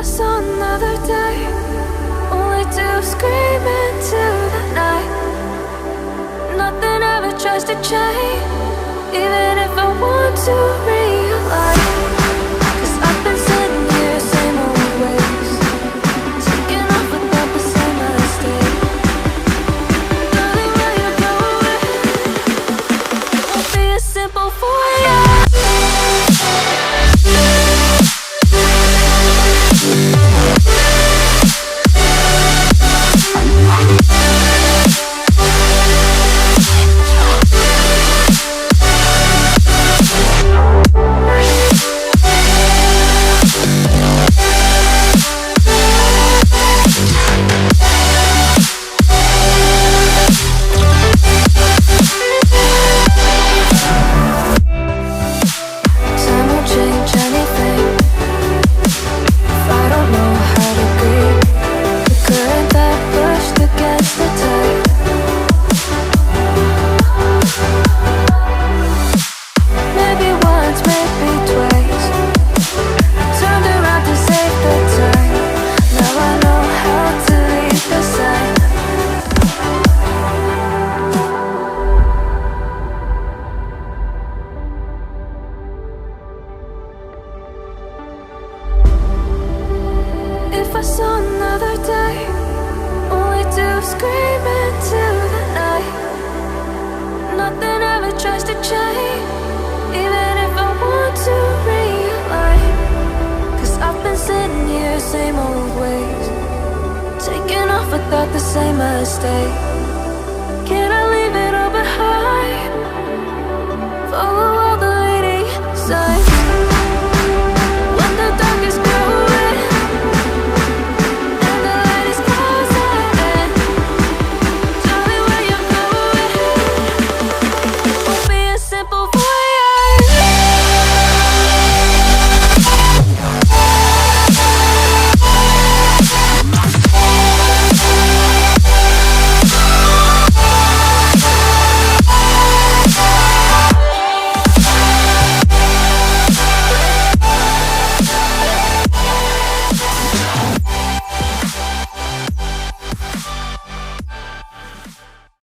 I saw another day, only to scream into the night. Nothing ever tries to change, even if I want to realize. 'Cause I've been sitting here, same old ways, taking off without the same mistake. Darling, will you go away? Won't be as simple for you. If I saw another day, only to scream into the night. Nothing ever tries to change, even if I want to realize. 'Cause I've been sitting here, same old ways, taking off without the same mistake. Can I